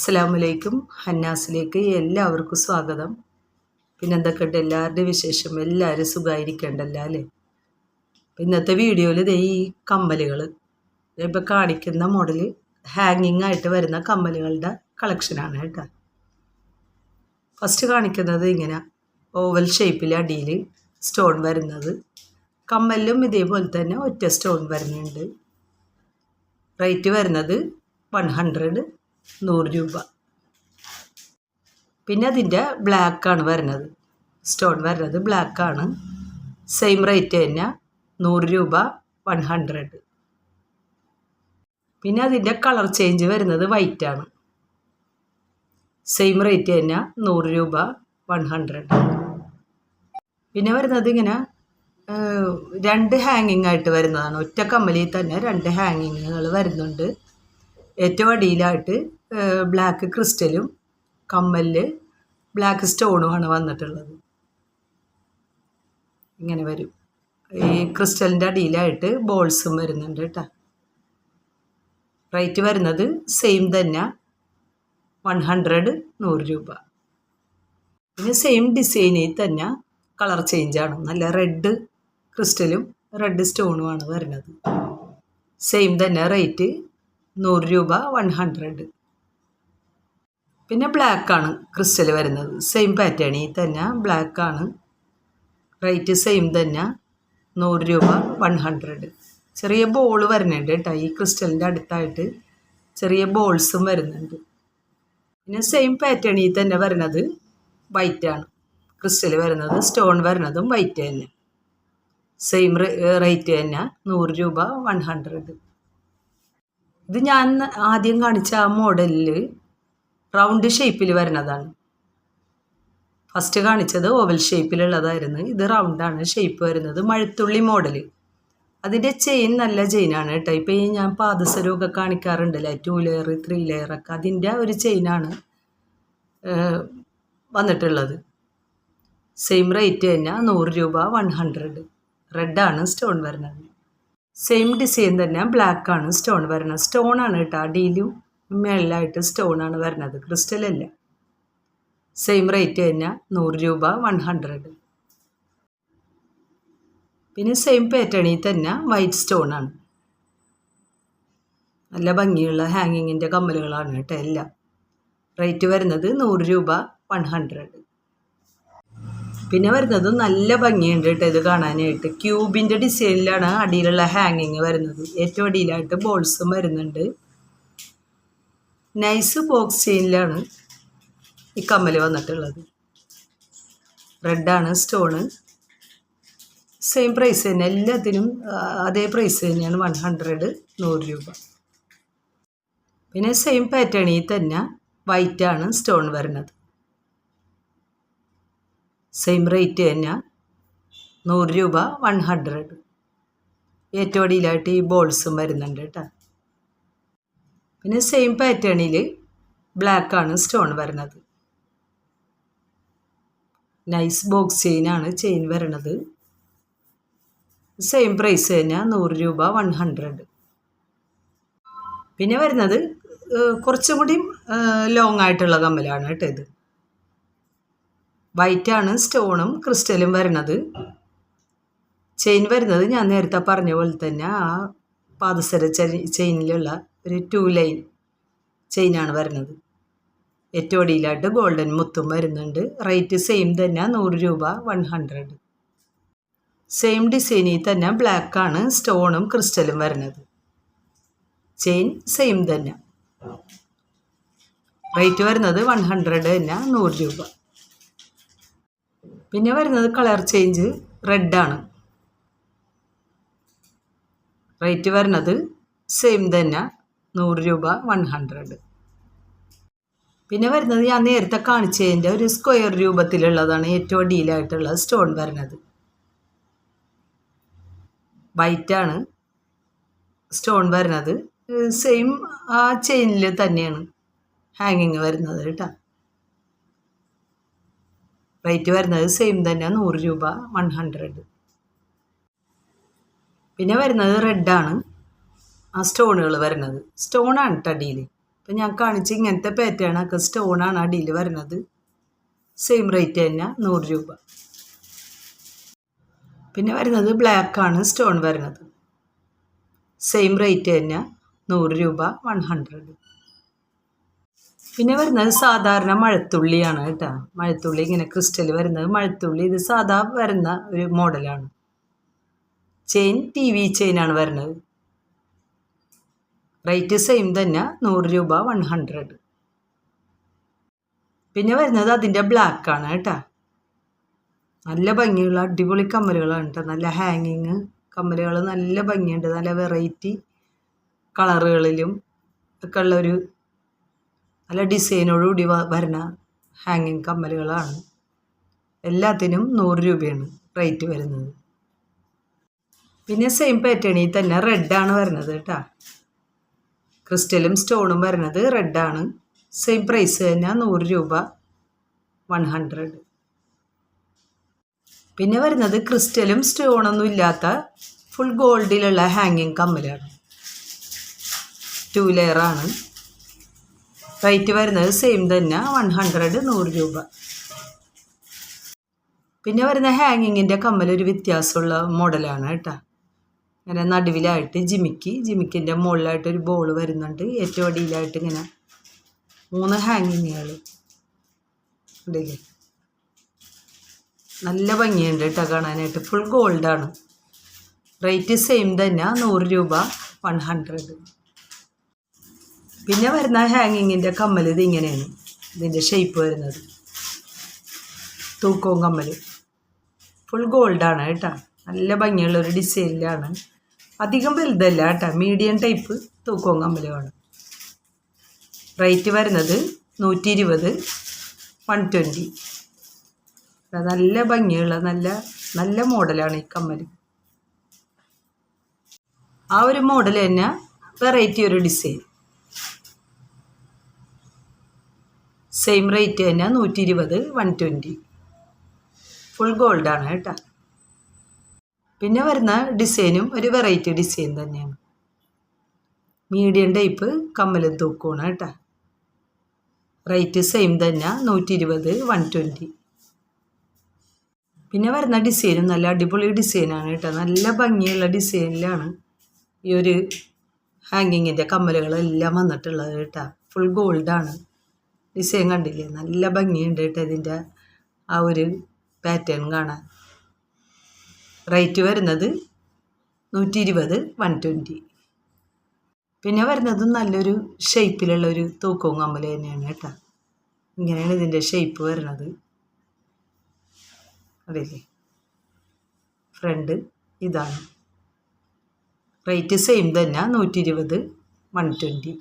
അസ്സലാമലൈക്കും. ഹന്നാസിലേക്ക് എല്ലാവർക്കും സ്വാഗതം. പിന്നെ എന്തൊക്കെയുണ്ട് എല്ലാവരുടെയും വിശേഷം? എല്ലാവരും സുഖമായിരിക്കണ്ടല്ലോ അല്ലേ? ഇന്നത്തെ വീഡിയോയിൽ ഈ കമ്മലുകൾ ഇപ്പോൾ കാണിക്കുന്ന മോഡൽ ഹാങ്ങിങ് ആയിട്ട് വരുന്ന കമ്മലുകളുടെ കളക്ഷനാണ് കേട്ടോ. ഫസ്റ്റ് കാണിക്കുന്നത് ഇങ്ങനെ ഓവൽ ഷേപ്പിൽ അടിയിൽ സ്റ്റോൺ വരുന്നത്. കമ്മലിലും ഇതേപോലെ തന്നെ ഒറ്റ സ്റ്റോൺ വരുന്നുണ്ട്. റേറ്റ് വരുന്നത് 100 രൂപ. പിന്നെ അതിൻ്റെ ബ്ലാക്കാണ് വരുന്നത്, സ്റ്റോൺ വരുന്നത് ബ്ലാക്കാണ്. സെയിം റേറ്റ് തന്നെ 100 രൂപ 100. പിന്നെ അതിൻ്റെ കളർ ചേഞ്ച് വരുന്നത് വൈറ്റാണ്. സെയിം റേറ്റ് തന്നെ 100 രൂപ 100. പിന്നെ വരുന്നത് ഇങ്ങനെ 2 ഹാങ്ങിങ് ആയിട്ട് വരുന്നതാണ്. ഒറ്റ കമ്മലിൽ തന്നെ 2 ഹാങ്ങിങ്ങുകൾ വരുന്നുണ്ട്. ഏറ്റവും അടിയിലായിട്ട് ബ്ലാക്ക് ക്രിസ്റ്റലും കമ്മലിൽ ബ്ലാക്ക് സ്റ്റോണുമാണ് വന്നിട്ടുള്ളത്. ഇങ്ങനെ വരും. ഈ ക്രിസ്റ്റലിൻ്റെ അടിയിലായിട്ട് ബോൾസും വരുന്നുണ്ട് കേട്ടോ. റേറ്റ് വരുന്നത് സെയിം തന്നെ 100 രൂപ. പിന്നെ സെയിം ഡിസൈനിൽ തന്നെ കളർ ചേഞ്ചാണ്. നല്ല റെഡ് ക്രിസ്റ്റലും റെഡ് സ്റ്റോണുമാണ് വരുന്നത്. സെയിം തന്നെ റേറ്റ് 100 രൂപ 100. പിന്നെ ബ്ലാക്കാണ് ക്രിസ്റ്റൽ വരുന്നത്. സെയിം പാറ്റേണിൽ തന്നെ ബ്ലാക്കാണ്. റേറ്റ് സെയിം തന്നെ 100 രൂപ 100. ചെറിയ ബോൾ വരുന്നുണ്ട് കേട്ടോ. ഈ ക്രിസ്റ്റലിൻ്റെ അടുത്തായിട്ട് ചെറിയ ബോൾസും വരുന്നുണ്ട്. പിന്നെ സെയിം പാറ്റേണിൽ തന്നെ വരുന്നത് വൈറ്റാണ്. ക്രിസ്റ്റൽ വരുന്നത് സ്റ്റോൺ വരുന്നതും വൈറ്റ് തന്നെ. സെയിം റേറ്റ് തന്നെ 100 രൂപ 100. ഇത് ഞാൻ ആദ്യം കാണിച്ച ആ മോഡലിൽ റൗണ്ട് ഷേപ്പിൽ വരുന്നതാണ്. ഫസ്റ്റ് കാണിച്ചത് ഓവൽ ഷേപ്പിലുള്ളതായിരുന്നു. ഇത് റൗണ്ടാണ് ഷേപ്പ് വരുന്നത്. മഴത്തുള്ളി മോഡൽ. അതിൻ്റെ ചെയിൻ നല്ല ചെയിനാണ് കേട്ടോ. ഇപ്പോൾ ഈ ഞാൻ പാദസരമൊക്കെ കാണിക്കാറുണ്ടല്ലേ, 2 ലെയർ 3 ലെയറൊക്കെ, അതിൻ്റെ ഒരു ചെയിനാണ് വന്നിട്ടുള്ളത്. സെയിം റേറ്റ് തന്നെ 100 രൂപ 100. റെഡാണ് സ്റ്റോൺ വരുന്നത്. സെയിം ഡിസൈൻ തന്നെ ബ്ലാക്കാണ് സ്റ്റോൺ വരുന്നത്. സ്റ്റോണാണ് കേട്ടോ. അടിയിലും മേളിലായിട്ട് സ്റ്റോണാണ് വരുന്നത്, ക്രിസ്റ്റലല്ല. സെയിം റേറ്റ് തന്നെ 100 രൂപ 100. പിന്നെ സെയിം പാറ്റേണിൽ തന്നെ വൈറ്റ് സ്റ്റോണാണ്. നല്ല ഭംഗിയുള്ള ഹാങ്ങിങ്ങിൻ്റെ കമ്മലുകളാണ് കേട്ടോ എല്ലാം. റേറ്റ് വരുന്നത് 100 രൂപ 100. പിന്നെ വരുന്നത് നല്ല ഭംഗിയുണ്ട് കേട്ടോ ഇത് കാണാനായിട്ട്. ക്യൂബിൻ്റെ ഡിസൈനിലാണ് അടിയിലുള്ള ഹാങ്ങിങ് വരുന്നത്. ഏറ്റവും അടിയിലായിട്ട് ബോൾസും വരുന്നുണ്ട്. നൈസ് ബോക്സ് ചെയിനിലാണ് ഈ കമ്മൽ വന്നിട്ടുള്ളത്. റെഡാണ് സ്റ്റോണ്. സെയിം പ്രൈസ് തന്നെ എല്ലാത്തിനും. അതേ പ്രൈസ് തന്നെയാണ് 100 രൂപ. പിന്നെ സെയിം പാറ്റേണിൽ തന്നെ വൈറ്റാണ് സ്റ്റോൺ വരുന്നത്. സെയിം റേറ്റ് തന്നെ 100 രൂപ 100. ഏറ്റവും അടിയിലായിട്ട് ഈ ബോൾസും വരുന്നുണ്ട് കേട്ടോ. പിന്നെ സെയിം പാറ്റേണിൽ ബ്ലാക്കാണ് സ്റ്റോൺ വരുന്നത്. നൈസ് ബോക്സ് ചെയിനാണ് ചെയിൻ വരുന്നത്. സെയിം പ്രൈസ് തന്നെ 100 രൂപ 100. പിന്നെ വരുന്നത് കുറച്ചും കൂടി ലോങ് ആയിട്ടുള്ള കമ്മലാണ് കേട്ടോ ഇത്. വൈറ്റാണ് സ്റ്റോണും ക്രിസ്റ്റലും വരുന്നത്. ചെയിൻ വരുന്നത് ഞാൻ നേരത്തെ പറഞ്ഞ പോലെ തന്നെ ആ പാദസര ചെയിനിലുള്ള ഒരു 2 ലൈൻ ചെയിനാണ് വരുന്നത്. ഏറ്റവും അടിയിലായിട്ട് ഗോൾഡൻ മുത്തും വരുന്നുണ്ട്. റേറ്റ് സെയിം തന്നെ 100 രൂപ 100. സെയിം ഡിസൈനിൽ തന്നെ ബ്ലാക്കാണ് സ്റ്റോണും ക്രിസ്റ്റലും വരുന്നത്. ചെയിൻ സെയിം തന്നെ. റേറ്റ് വരുന്നത് 100 തന്നെ 100 രൂപ. പിന്നെ വരുന്നത് കളർ ചേഞ്ച് റെഡാണ്. റേറ്റ് വരുന്നത് സെയിം തന്നെ 100 രൂപ 100. പിന്നെ വരുന്നത് ഞാൻ നേരത്തെ കാണിച്ചതിൻ്റെ ഒരു സ്ക്വയർ രൂപത്തിലുള്ളതാണ് ഏറ്റവും അടിയിലായിട്ടുള്ള സ്റ്റോൺ വരുന്നത്. വൈറ്റാണ് സ്റ്റോൺ വരുന്നത്. സെയിം ആ ചെയിനിൽ തന്നെയാണ് ഹാങ്ങിങ് വരുന്നത് കേട്ടോ. റേറ്റ് വരുന്നത് സെയിം തന്നെ 100 രൂപ 100. പിന്നെ വരുന്നത് റെഡാണ് ആ സ്റ്റോണുകൾ വരുന്നത്. സ്റ്റോണാണ് കേട്ടോ അടിയിൽ. അപ്പം ഞാൻ കാണിച്ച ഇങ്ങനത്തെ പാറ്റേണൊക്കെ സ്റ്റോണാണ് അടിയിൽ വരുന്നത്. സെയിം റേറ്റ് തന്നെ 100 രൂപ. പിന്നെ വരുന്നത് ബ്ലാക്കാണ് സ്റ്റോൺ വരുന്നത്. സെയിം റേറ്റ് തന്നെ 100 രൂപ, 100. പിന്നെ വരുന്നത് സാധാരണ മഴത്തുള്ളിയാണ് കേട്ടോ. മഴത്തുള്ളി ഇങ്ങനെ ക്രിസ്റ്റൽ വരുന്നത് മഴത്തുള്ളി. ഇത് സാധാ വരുന്ന ഒരു മോഡലാണ്. ചെയിൻ TV ചെയിനാണ് വരുന്നത്. റേറ്റ് സെയിം തന്നെ 100 രൂപ, 100. പിന്നെ വരുന്നത് അതിൻ്റെ ബ്ലാക്കാണ് കേട്ടോ. നല്ല ഭംഗിയുള്ള അടിപൊളി കമ്മലുകളാണ് കേട്ടോ. നല്ല ഹാങ്ങിങ് കമ്മലുകൾ, നല്ല ഭംഗിയുണ്ട്. നല്ല വെറൈറ്റി കളറുകളിലും ഒക്കെ ഉള്ളൊരു നല്ല ഡിസൈനോടുകൂടി വരുന്ന ഹാങ്ങിങ് കമ്മലുകളാണ്. എല്ലാത്തിനും 100 രൂപയാണ് റേറ്റ് വരുന്നത്. പിന്നെ സെയിം പാറ്റേണിൽ തന്നെ റെഡാണ് വരുന്നത് കേട്ടോ. ക്രിസ്റ്റലും സ്റ്റോണും വരുന്നത് റെഡാണ്. സെയിം പ്രൈസ് തന്നെ 100 രൂപ, 100. പിന്നെ വരുന്നത് ക്രിസ്റ്റലും സ്റ്റോണൊന്നും ഇല്ലാത്ത ഫുൾ ഗോൾഡിലുള്ള ഹാങ്ങിങ് കമ്മലാണ്. 2 ലെയറാണ്. റേറ്റ് വരുന്നത് സെയിം തന്നെ 100, 100 രൂപ. പിന്നെ വരുന്ന ഹാങ്ങിങ്ങിൻ്റെ കമ്മൽ ഒരു വ്യത്യാസമുള്ള മോഡലാണ് കേട്ടോ. ഇങ്ങനെ നടുവിലായിട്ട് ജിമിക്കിൻ്റെ മുകളിലായിട്ട് ഒരു ബോൾ വരുന്നുണ്ട്. ഏറ്റവും അടിയിലായിട്ട് ഇങ്ങനെ 3 ഹാങ്ങിങ്ങുകൾ ഉണ്ടല്ലേ. നല്ല ഭംഗിയുണ്ട് കേട്ടോ കാണാനായിട്ട്. ഫുൾ ഗോൾഡാണ്. റേറ്റ് സെയിം തന്നെ 100 രൂപ, 100. പിന്നെ വരുന്ന ഹാങ്ങിങ്ങിൻ്റെ കമ്മൽ ഇതിങ്ങനെയാണ്. ഇതിൻ്റെ ഷേപ്പ് വരുന്നത് തൂക്കവും കമ്മൽ ഫുൾ ഗോൾഡാണ് കേട്ടോ. നല്ല ഭംഗിയുള്ളൊരു ഡിസൈനിലാണ്. അധികം വലുതല്ല കേട്ടോ. മീഡിയം ടൈപ്പ് തൂക്കവും കമ്മലുമാണ്. റേറ്റ് വരുന്നത് 120, 120. നല്ല ഭംഗിയുള്ള നല്ല മോഡലാണ് ഈ കമ്മൽ. ആ ഒരു മോഡൽ തന്നെ വെറൈറ്റി ഒരു ഡിസൈൻ. സെയിം റേറ്റ് തന്നെ 120, 120. ഫുൾ ഗോൾഡാണ് കേട്ടോ. പിന്നെ വരുന്ന ഡിസൈനും ഒരു വെറൈറ്റി ഡിസൈൻ തന്നെയാണ്. മീഡിയം ടൈപ്പ് കമ്മലും തൂക്കമാണ് കേട്ടോ. റേറ്റ് സെയിം തന്നെ 120, 120. പിന്നെ വരുന്ന ഡിസൈനും നല്ല അടിപൊളി ഡിസൈനാണ് കേട്ടോ. നല്ല ഭംഗിയുള്ള ഡിസൈനിലാണ് ഈ ഒരു ഹാങ്ങിങ്ങിൻ്റെ കമ്മലുകളെല്ലാം വന്നിട്ടുള്ളത് കേട്ടോ. ഫുൾ ഗോൾഡാണ്. ഡിസൈൻ കണ്ടില്ലേ, നല്ല ഭംഗിയുണ്ട് കേട്ടോ ഇതിൻ്റെ ആ ഒരു പാറ്റേൺ കാണാൻ. റേറ്റ് വരുന്നത് 120, 120. പിന്നെ വരുന്നത് നല്ലൊരു ഷേപ്പിലുള്ളൊരു തൂക്കവും കമ്മൽ തന്നെയാണ് കേട്ടോ. ഇങ്ങനെയാണ് ഇതിൻ്റെ ഷേപ്പ് വരുന്നത്. അതല്ലേ, ഫ്രണ്ട് ഇതാണ്. റേറ്റ് സെയിം തന്നെ 120, 120.